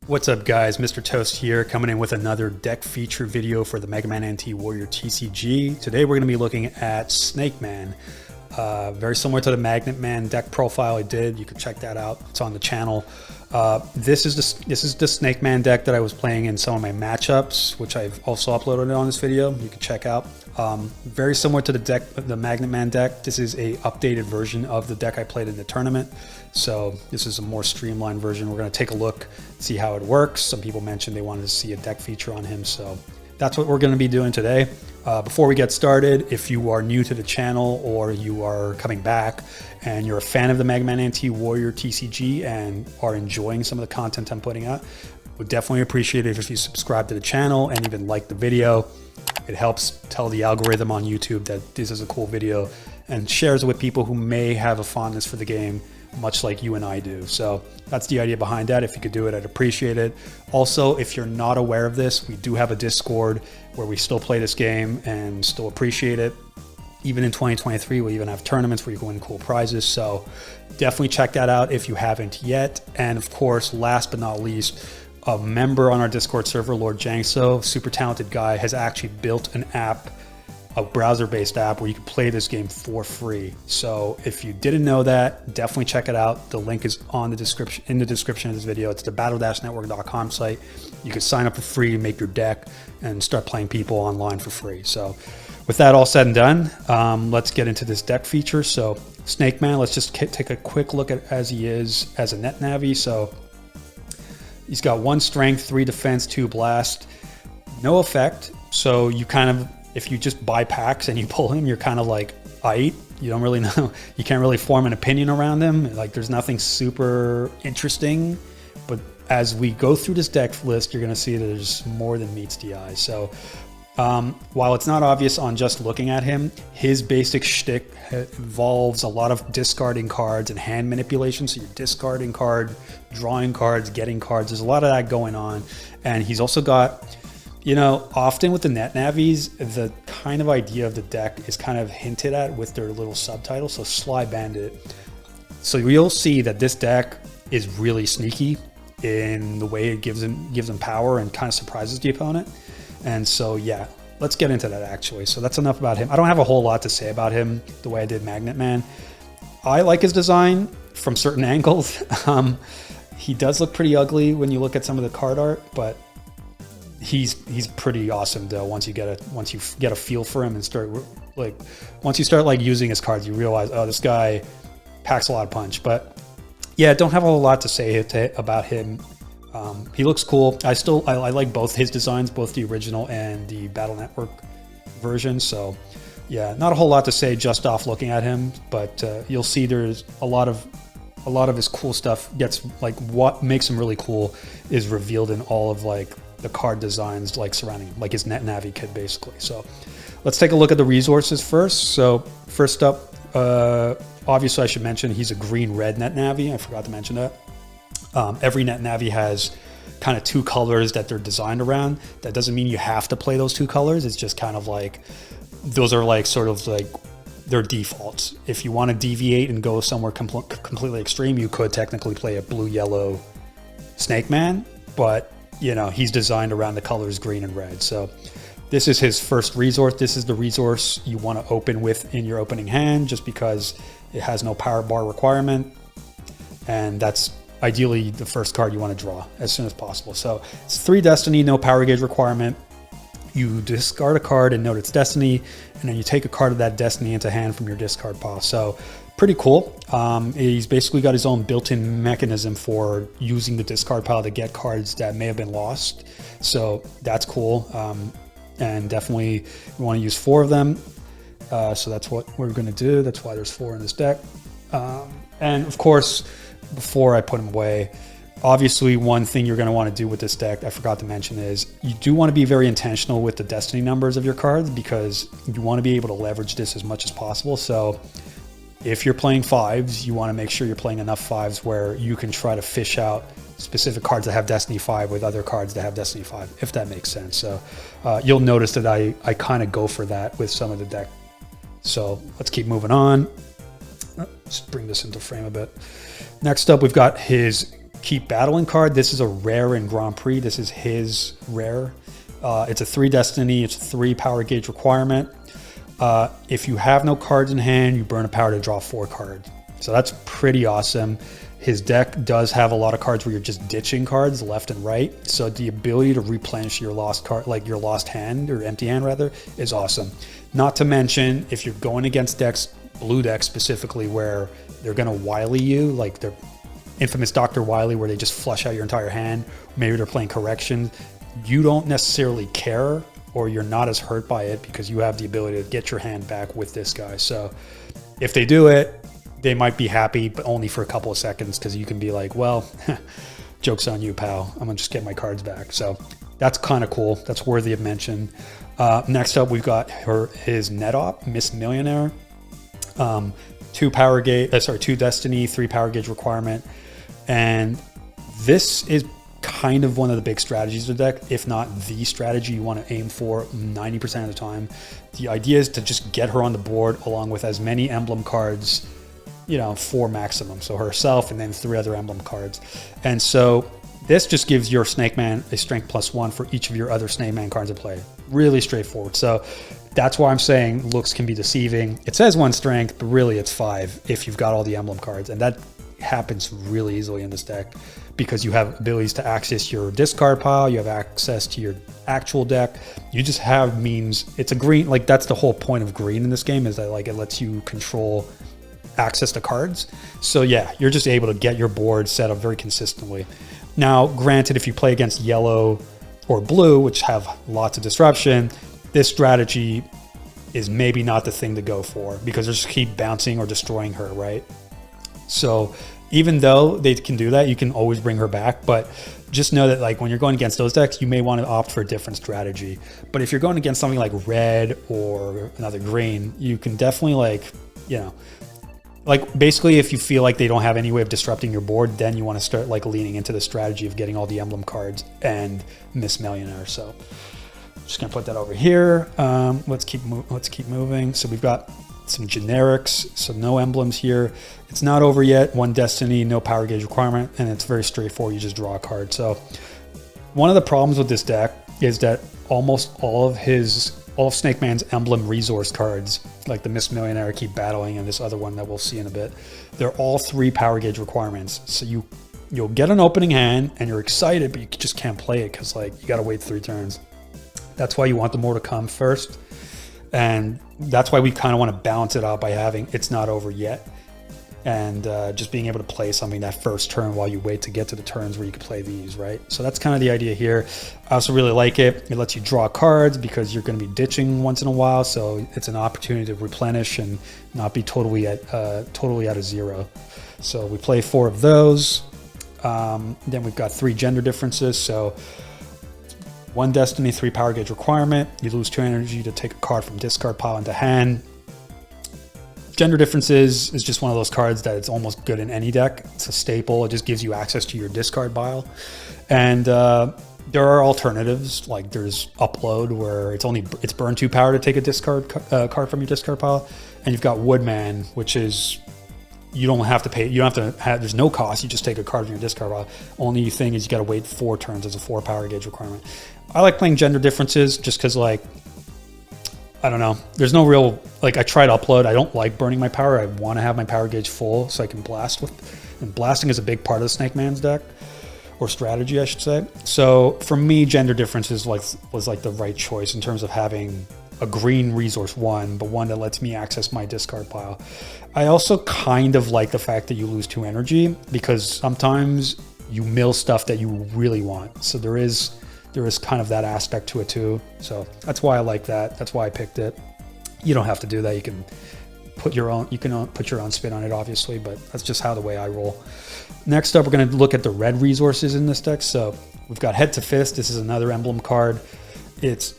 What's up guys, Mr. Toast here, coming in with another deck feature video for the MegaMan Warrior TCG. Today we're going to be looking at SnakeMan. Very similar to the MegaMan deck profile I did. You can check that out. It's on the channel. This is the SnakeMan deck that I was playing in some of my matchups, which I've also uploaded on this video. You can check out. Very similar to the MegaMan deck. This is a updated version of the deck I played in the tournament. So this is a more streamlined version. We're going to take a look, see how it works. Some people mentioned they wanted to see a deck feature on him, so that's what we're going to be doing today. Before we get started, if you are new to the channel or you are coming back and you're a fan of the MegaMan Warrior TCG and are enjoying some of the content I'm putting out, would definitely appreciate it if you subscribe to the channel and even like the video. It helps tell the algorithm on YouTube that this is a cool video and shares it with people who may have a fondness for the game, much like you and I do. So that's the idea behind that. If you could do it, I'd appreciate it. Also, if you're not aware of this, we do have a Discord where we still play this game and still appreciate it. Even in 2023, we even have tournaments where you can win cool prizes. So definitely check that out if you haven't yet. And of course, last but not least, a member on our Discord server, Lord Jangso, super talented guy, has actually built an app, a browser-based app where you can play this game for free. So if you didn't know that, definitely check it out. The link is on the description, in the description of this video. It's the battle-network.com site. You can sign up for free, make your deck, and start playing people online for free. So with that all said and done, let's get into this deck feature. So SnakeMan, let's just take a quick look at as he is as a net navi. So he's got 1 strength, 3 defense, 2 blast, no effect. So you kind of, if you just buy packs and you pull him, you're kind of like, aight. You don't really know, you can't really form an opinion around him. Like there's nothing super interesting, but as we go through this deck list, you're gonna see that there's more than meets the eye. So while it's not obvious on just looking at him, his basic shtick involves a lot of discarding cards and hand manipulation. So you're discarding card, drawing cards, getting cards. There's a lot of that going on. And he's also got, you know, often with the net navis, the kind of idea of the deck is kind of hinted at with their little subtitle. So Sly Bandit. So you'll see that this deck is really sneaky in the way it gives him power and kind of surprises the opponent. And so, yeah, let's get into that actually. So that's enough about him. I don't have a whole lot to say about him the way I did MegaMan. I like his design from certain angles. He does look pretty ugly when you look at some of the card art, but he's pretty awesome though. Once you get a feel for him and start once you start using his cards, you realize, oh, this guy packs a lot of punch. But yeah, don't have a whole lot to say about him. He looks cool. I like both his designs, both the original and the Battle Network version. So yeah, not a whole lot to say just off looking at him, but you'll see there's a lot of his cool stuff gets, what makes him really cool is revealed in all of the card designs surrounding him, like his net navi kit basically. So let's take a look at the resources first. So first up, obviously I should mention he's a green-red net navi. I forgot to mention that. Every net navi has kind of 2 colors that they're designed around. That doesn't mean you have to play those 2 colors. It's just kind of those are sort of their defaults. If you want to deviate and go somewhere completely extreme, you could technically play a blue-yellow SnakeMan, but you know, he's designed around the colors green and red. So this is his first resource. This is the resource you want to open with in your opening hand, just because it has no power bar requirement. And that's ideally the first card you want to draw as soon as possible. So it's 3 destiny, no power gauge requirement. You discard a card and note its destiny, and then you take a card of that destiny into hand from your discard pile. So pretty cool. He's basically got his own built-in mechanism for using the discard pile to get cards that may have been lost. So that's cool. And definitely you want to use 4 of them. So that's what we're going to do. That's why there's 4 in this deck. And of course, before I put him away, obviously one thing you're going to want to do with this deck, I forgot to mention, is you do want to be very intentional with the destiny numbers of your cards, because you want to be able to leverage this as much as possible. So if you're playing 5s, you want to make sure you're playing enough 5s where you can try to fish out specific cards that have Destiny 5 with other cards that have Destiny 5, if that makes sense. So you'll notice that I kind of go for that with some of the deck. So let's keep moving on. Let's bring this into frame a bit. Next up, we've got his Keep Battling card. This is a rare in Grand Prix. This is his rare. It's a 3 destiny. It's a 3 power gauge requirement. If you have no cards in hand, you burn a power to draw 4 cards. So that's pretty awesome. His deck does have a lot of cards where you're just ditching cards left and right. So the ability to replenish your lost card, like your lost hand or empty hand rather, is awesome. Not to mention, if you're going against decks, blue decks specifically, where they're going to Wily you, like their infamous Dr. Wily, where they just flush out your entire hand. Maybe they're playing correction. You don't necessarily care, or you're not as hurt by it because you have the ability to get your hand back with this guy. So if they do it, they might be happy, but only for a couple of seconds, because you can be like, well, joke's on you, pal. I'm gonna just get my cards back. So that's kind of cool. That's worthy of mention. Next up, we've got his net op, Miss Millionaire. 2 power gauge, 2 destiny, 3 power gauge requirement. And this is kind of one of the big strategies of the deck, if not the strategy you want to aim for 90% of the time. The idea is to just get her on the board along with as many emblem cards, you know, 4 maximum. So herself and then 3 other emblem cards. And so this just gives your SnakeMan a strength +1 for each of your other SnakeMan cards in play. Really straightforward. So that's why I'm saying looks can be deceiving. It says 1 strength, but really it's 5 if you've got all the emblem cards. And that happens really easily in this deck because you have abilities to access your discard pile. You have access to your actual deck. You just have means. It's a green, like that's the whole point of green in this game, is that like it lets you control access to cards. So yeah, you're just able to get your board set up very consistently. Now, granted, if you play against yellow or blue, which have lots of disruption, this strategy is maybe not the thing to go for because they just keep bouncing or destroying her, right? So even though they can do that, you can always bring her back. But just know that like when you're going against those decks, you may want to opt for a different strategy. But if you're going against something like red or another green, you can definitely like, you know, like basically if you feel like they don't have any way of disrupting your board, then you want to start like leaning into the strategy of getting all the emblem cards and Miss Millionaire. So just gonna put that over here. Let's keep moving. So we've got some generics, so no emblems here. It's not over yet. 1 destiny, no power gauge requirement, and it's very straightforward. You just draw a card. So one of the problems with this deck is that almost all of SnakeMan's emblem resource cards, like the Miss Millionaire, Keep Battling, and this other one that we'll see in a bit, they're all 3 power gauge requirements. So you'll get an opening hand and you're excited, but you just can't play it because like you got to wait 3 turns. That's why you want the more to come first. And that's why we kind of want to balance it out by having it's not over yet. And just being able to play something that first turn while you wait to get to the turns where you can play these, right? So that's kind of the idea here. I also really like it. It lets you draw cards because you're going to be ditching once in a while. So it's an opportunity to replenish and not be totally out of 0. So we play 4 of those. Then we've got 3 gender differences. So 1 destiny, 3 power gauge requirement. You lose 2 energy to take a card from discard pile into hand. Gender differences is just one of those cards that it's almost good in any deck. It's a staple. It just gives you access to your discard pile. And there are alternatives, like there's upload where it's burn 2 power to take a discard card from your discard pile. And you've got Woodman, which is you don't have to pay. You don't have to have. There's no cost. You just take a card from your discard pile. Only thing is you got to wait 4 turns as a 4 power gauge requirement. I like playing gender differences just because like, I don't know. There's no real, like I tried upload. I don't like burning my power. I want to have my power gauge full so I can blast with, and blasting is a big part of the SnakeMan's deck, or strategy, I should say. So for me, gender differences was like the right choice in terms of having a green resource 1, but one that lets me access my discard pile. I also kind of like the fact that you lose 2 energy because sometimes you mill stuff that you really want. So there is kind of that aspect to it too. So that's why I like that. That's why I picked it. You don't have to do that. You can put your own spin on it, obviously, but that's just how the way I roll. Next up, we're going to look at the red resources in this deck. So we've got Head to Fist. This is another emblem card. It's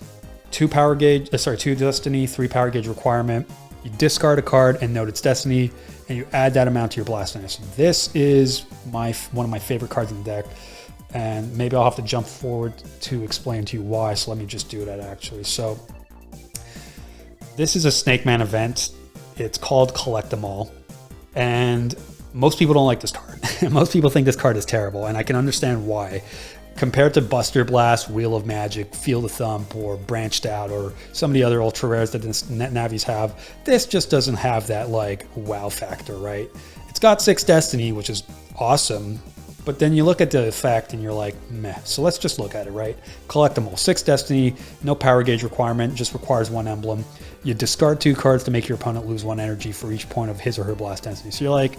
2 destiny, 3 power gauge requirement. You discard a card and note its destiny, and you add that amount to your blast dice. This is one of my favorite cards in the deck. And maybe I'll have to jump forward to explain to you why, so let me just do that actually. So this is a SnakeMan event. It's called Collect Them All. And most people don't like this card. Most people think this card is terrible, and I can understand why. Compared to Buster Blast, Wheel of Magic, Field of Thump, or Branched Out, or some of the other ultra rares that the Navis have, this just doesn't have that like wow factor, right? It's got 6 Destiny, which is awesome, but then you look at the effect and you're like, meh. So let's just look at it, right? Collect them all. 6 Destiny, no power gauge requirement, just requires 1 emblem. You discard 2 cards to make your opponent lose 1 energy for each point of his or her blast density. So you're like,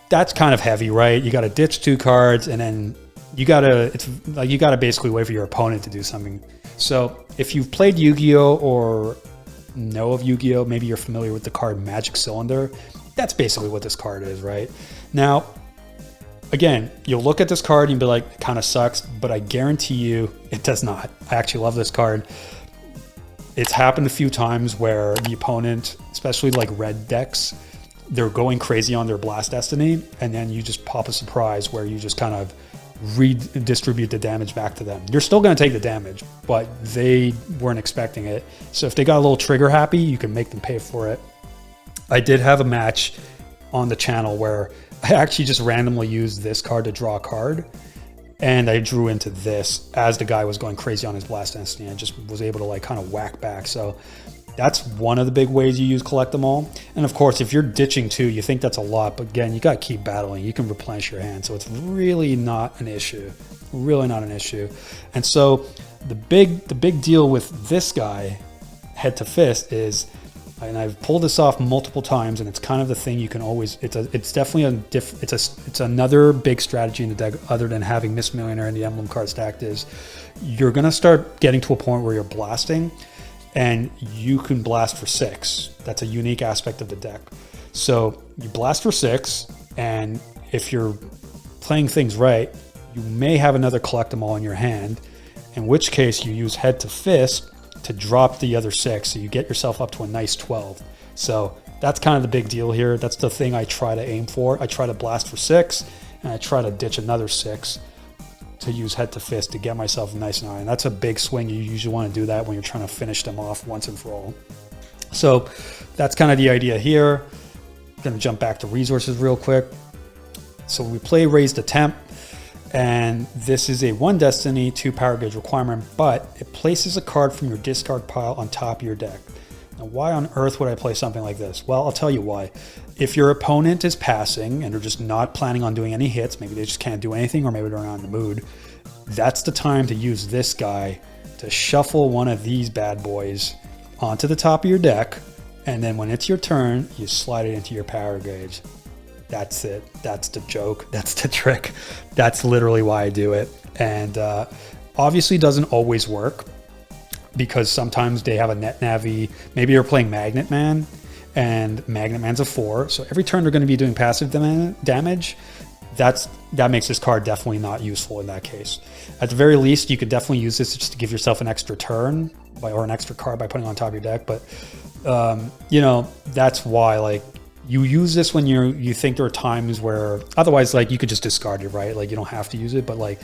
that's kind of heavy, right? You got to ditch 2 cards, and then you gotta basically wait for your opponent to do something. So if you've played Yu-Gi-Oh or know of Yu-Gi-Oh, maybe you're familiar with the card Magic Cylinder. That's basically what this card is, right? Now, again, you'll look at this card and be like, it kind of sucks, but I guarantee you it does not. I actually love this card. It's happened a few times where the opponent, especially like red decks, they're going crazy on their Blast Destiny, and then you just pop a surprise where you just kind of redistribute the damage back to them. You're still going to take the damage, but they weren't expecting it. So if they got a little trigger happy, you can make them pay for it. I did have a match on the channel where I actually just randomly used this card to draw a card, and I drew into this as the guy was going crazy on his Blast Destiny, and just was able to like kind of whack back. So that's one of the big ways you use Collect Them All. And of course, if you're ditching 2, you think that's a lot, but again, you got to keep battling. You can replenish your hand, so it's really not an issue. Really not an issue. And so the big deal with this guy, Head to Fist, is, and I've pulled this off multiple times, and it's kind of the thing you can always, it's definitely it's another big strategy in the deck other than having Miss Millionaire and the emblem card stacked, is you're going to start getting to a point where you're blasting, and you can blast for 6. That's a unique aspect of the deck. So you blast for 6, and if you're playing things right, you may have another Collect Them All in your hand, in which case you use Head to Fist to drop the other 6, so you get yourself up to a nice 12. So that's kind of the big deal here. That's the thing I try to aim for. I try to blast for 6, and I try to ditch another 6 to use Head to Fist to get myself nice and high. And that's a big swing. You usually want to do that when you're trying to finish them off once and for all. So that's kind of the idea here. I'm going to jump back to resources real quick. So we play Raised Attempt, and this is a 1 Destiny, 2 power gauge requirement, but it places a card from your discard pile on top of your deck. Now, why on earth would I play something like this? Well, I'll tell you why. If your opponent is passing and they're just not planning on doing any hits, maybe they just can't do anything, or maybe they're not in the mood, that's the time to use this guy to shuffle one of these bad boys onto the top of your deck, and then when it's your turn, you slide it into your power gauge. That's it. That's the joke. That's the trick. That's literally why I do it. And obviously doesn't always work, because sometimes they have a net navi. Maybe you're playing Magnet Man, and Magnet Man's a 4. So every turn they're going to be doing passive damage. That makes this card definitely not useful in that case. At the very least, you could definitely use this just to give yourself an extra turn or an extra card by putting it on top of your deck. But you know, that's why, like, you use this when you think there are times where otherwise, like, you could just discard it, right? Like, you don't have to use it, but like,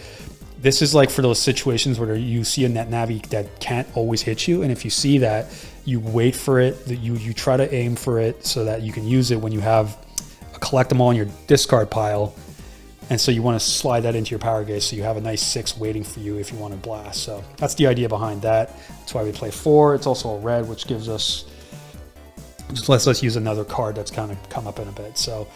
this is like for those situations where you see a net navi that can't always hit you, and if you see that, you wait for it, that you try to aim for it so that you can use it when you have a Collect Them All in your discard pile. And so you want to slide that into your power gauge, so you have a nice 6 waiting for you if you want to blast. So that's the idea behind that. That's why we play 4. It's also a red, which gives us, just lets us use another card that's kind of come up in a bit. So,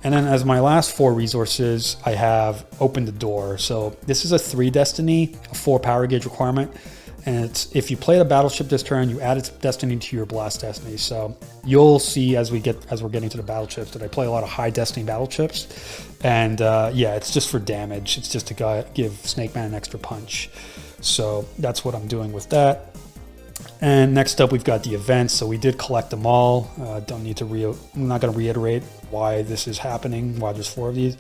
and then as my last 4 resources, I have Open the Door. So this is a 3 Destiny, a 4 power gauge requirement. And it's, if you play the battleship this turn, you add its destiny to your Blast Destiny. So you'll see as we're getting to the battleships that I play a lot of high Destiny battleships. And yeah, it's just for damage. It's just to give SnakeMan an extra punch. So that's what I'm doing with that. And next up, we've got the events. So we did collect them all. Don't need to I'm not going to reiterate why this is happening, why there's 4 of these.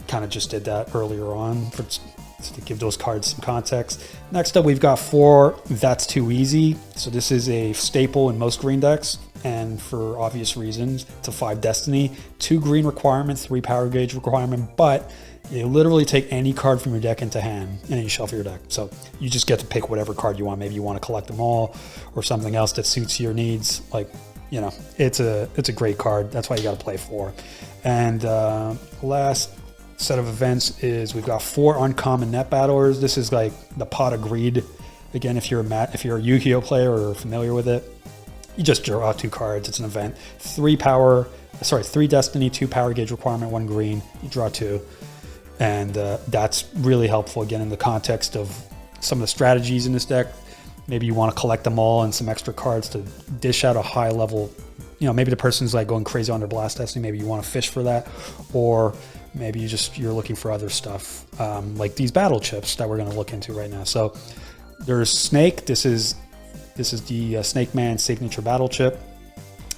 Kind of just did that earlier on to give those cards some context. Next up, we've got 4 That's Too Easy. So this is a staple in most green decks, and for obvious reasons, it's a 5 Destiny, 2 green requirement, 3 power gauge requirement, but you literally take any card from your deck into hand and then you shuffle your deck. So you just get to pick whatever card you want. Maybe you want to collect them all or something else that suits your needs. Like, you know, it's a great card. That's why you got to play 4. And last set of events is we've got 4 uncommon net battlers. This is like the Pot of Greed. Again, if you're a Yu-Gi-Oh player or familiar with it, you just draw 2 cards. It's an event. 3 destiny, 2 power gauge requirement, 1 green. You draw 2. And that's really helpful, again, in the context of some of the strategies in this deck. Maybe you want to collect them all and some extra cards to dish out a high level. You know, maybe the person's like going crazy on their Blast Destiny. Maybe you want to fish for that. Or maybe you're looking for other stuff, like these battle chips that we're going to look into right now. So there's Snake. This is the SnakeMan signature battle chip.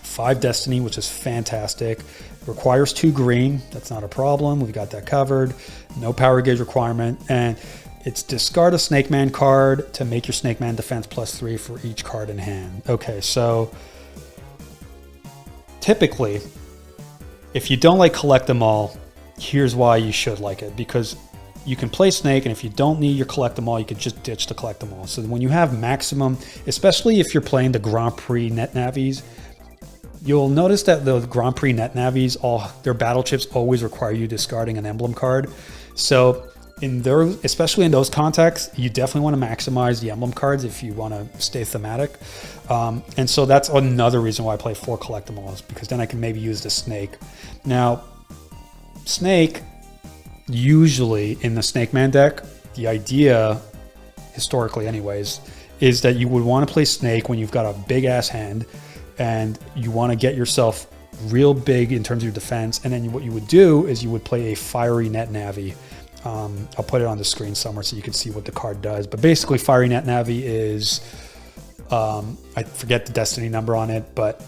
5 destiny, which is fantastic. Requires 2 green. That's not a problem. We've got that covered. No power gauge requirement. And it's discard a SnakeMan card to make your SnakeMan defense +3 for each card in hand. Okay, so typically, if you don't like collect them all, here's why you should like it. Because you can play Snake, and if you don't need your collect them all, you can just ditch the collect them all. So when you have maximum, especially if you're playing the Grand Prix net navies, you'll notice that the Grand Prix net navies, their battle chips always require you discarding an emblem card. So especially in those contexts, you definitely want to maximize the emblem cards if you want to stay thematic. And so that's another reason why I play 4 collectibles, because then I can maybe use the Snake. Now, Snake, usually in the SnakeMan deck, the idea, historically anyways, is that you would want to play Snake when you've got a big ass hand and you want to get yourself real big in terms of your defense. And then what you would do is you would play a Fiery Net Navi. I'll put it on the screen somewhere so you can see what the card does. But basically, Fiery Net Navi is, I forget the destiny number on it, but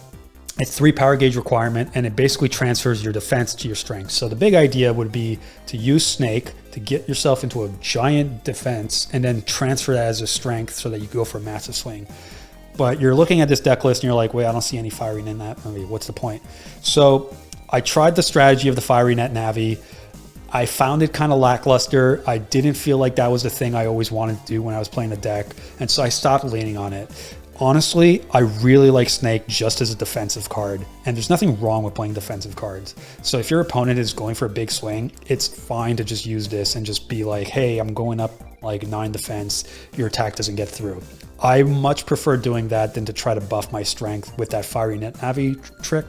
it's 3 power gauge requirement, and it basically transfers your defense to your strength. So the big idea would be to use Snake to get yourself into a giant defense and then transfer that as a strength so that you go for a massive swing. But you're looking at this deck list and you're like, wait, I don't see any Fiery Net Navi. What's the point? So I tried the strategy of the Fiery Net Navi. I found it kind of lackluster. I didn't feel like that was the thing I always wanted to do when I was playing the deck. And so I stopped leaning on it. Honestly, I really like Snake just as a defensive card, and there's nothing wrong with playing defensive cards. So if your opponent is going for a big swing, it's fine to just use this and just be like, hey, I'm going up like 9 defense, your attack doesn't get through. I much prefer doing that than to try to buff my strength with that Fiery Net Navi trick.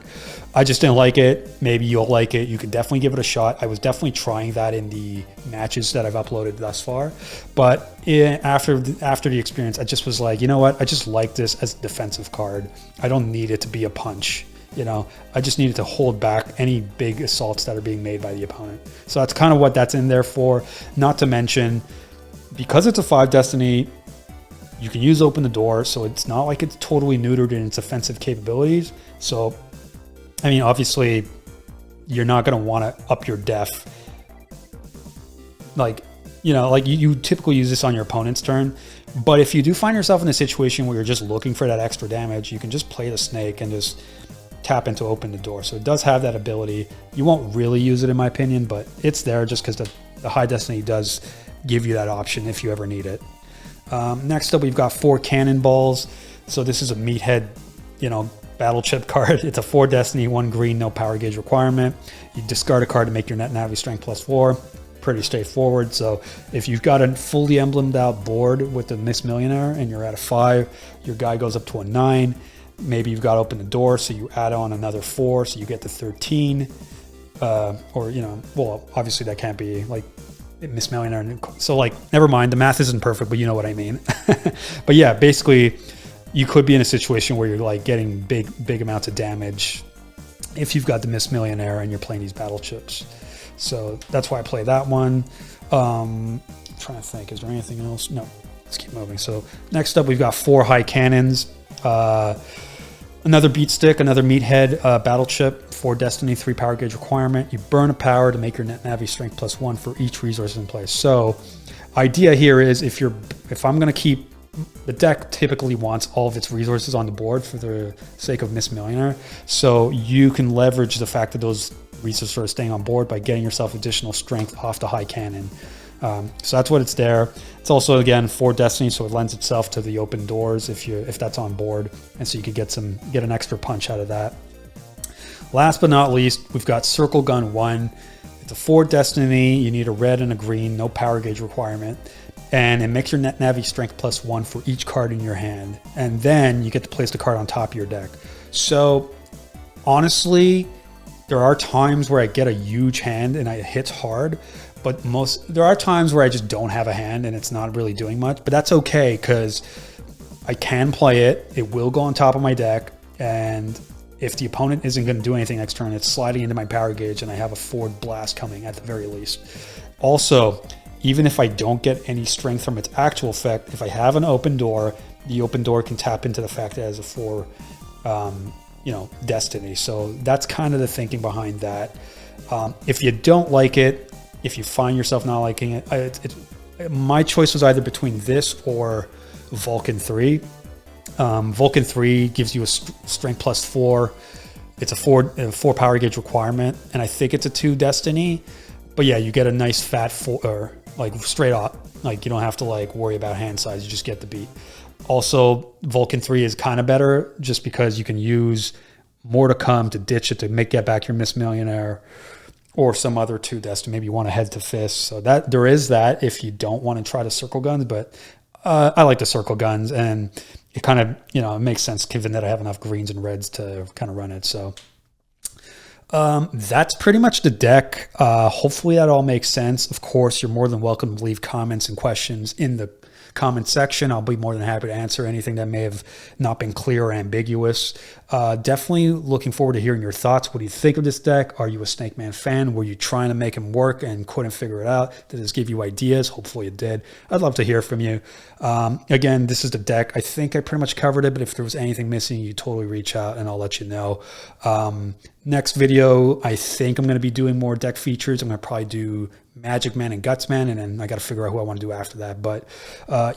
I just didn't like it. Maybe you'll like it. You can definitely give it a shot. I was definitely trying that in the matches that I've uploaded thus far. But after the experience, I just was like, you know what? I just like this as a defensive card. I don't need it to be a punch. You know, I just needed to hold back any big assaults that are being made by the opponent. So that's kind of what that's in there for. Not to mention, because it's a 5 destiny, you can use Open the Door, so it's not like it's totally neutered in its offensive capabilities. So, I mean, obviously, you're not going to want to up your def. Like, you know, like you typically use this on your opponent's turn. But if you do find yourself in a situation where you're just looking for that extra damage, you can just play the Snake and just tap into Open the Door. So it does have that ability. You won't really use it, in my opinion, but it's there just because the High Destiny does give you that option if you ever need it. Next up, we've got 4 Cannonballs. So this is a meathead, you know, battle chip card. It's a 4 destiny, 1 green, no power gauge requirement. You discard a card to make your net navi strength +4. Pretty straightforward. So if you've got a fully emblemed out board with the Miss Millionaire and you're at a 5, your guy goes up to a 9. Maybe you've got Open the Door, so you add on another 4, so you get to 13. Or, you know, well, obviously that can't be like Miss Millionaire. So like, never mind, the math isn't perfect, but you know what I mean. But yeah, basically you could be in a situation where you're like getting big amounts of damage if you've got the Miss Millionaire and you're playing these battle chips. So that's why I play that one. I'm trying to think, is there anything else? No, let's keep moving. So next up, we've got 4 high cannons. Another beat stick, another meathead battle chip, 4 destiny, 3 power gauge requirement. You burn a power to make your net navi strength +1 for each resource in place. So idea here is if I'm going to keep, the deck typically wants all of its resources on the board for the sake of Miss Millionaire. So you can leverage the fact that those resources are staying on board by getting yourself additional strength off the high cannon. So that's what it's there. It's also, again, 4 Destiny, so it lends itself to the open doors if that's on board, and so you could get an extra punch out of that. Last but not least, we've got Circle Gun 1. It's a 4 Destiny. You need a red and a green, no power gauge requirement. And it makes your net Navi strength +1 for each card in your hand. And then you get to place the card on top of your deck. So honestly, there are times where I get a huge hand and it hits hard, but there are times where I just don't have a hand and it's not really doing much, but that's okay because I can play it. It will go on top of my deck, and if the opponent isn't going to do anything next turn, it's sliding into my power gauge and I have a forward blast coming at the very least. Also, even if I don't get any strength from its actual effect, if I have an open door, the open door can tap into the fact that it has a 4 Destiny. So that's kind of the thinking behind that. If you don't like it, if you find yourself not liking it, my choice was either between this or Vulcan 3. Vulcan 3 gives you a strength +4. It's a 4 power gauge requirement, and I think it's a 2 Destiny. But yeah, you get a nice fat 4, or like straight up. Like you don't have to like worry about hand size. You just get the beat. Also, Vulcan 3 is kind of better just because you can use More to Come to ditch it to get back your Miss Millionaire or some other 2 Destiny. Maybe you want to head to fist. So that there is that if you don't want to try to circle guns, but I like the circle guns, and it kind of, it makes sense given that I have enough greens and reds to kind of run it. So that's pretty much the deck. Hopefully that all makes sense. Of course, you're more than welcome to leave comments and questions in the comment section. I'll be more than happy to answer anything that may have not been clear or ambiguous. Definitely looking forward to hearing your thoughts. What do you think of this deck? Are you a SnakeMan fan? Were you trying to make him work and couldn't figure it out? Did this give you ideas? Hopefully it did. I'd love to hear from you. Again, this is the deck. I think I pretty much covered it, but if there was anything missing, you totally reach out and I'll let you know. Next video, I think I'm going to be doing more deck features. I'm going to probably do MegaMan and Gutsman, and then I got to figure out who I want to do after that. But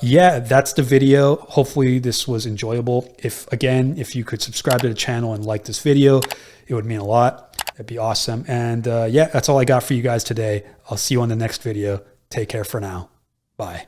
yeah, that's the video. Hopefully this was enjoyable. If you could subscribe to the channel and like this video, it would mean a lot. It'd be awesome. And yeah, that's all I got for you guys today. I'll see you on the next video. Take care for now. Bye.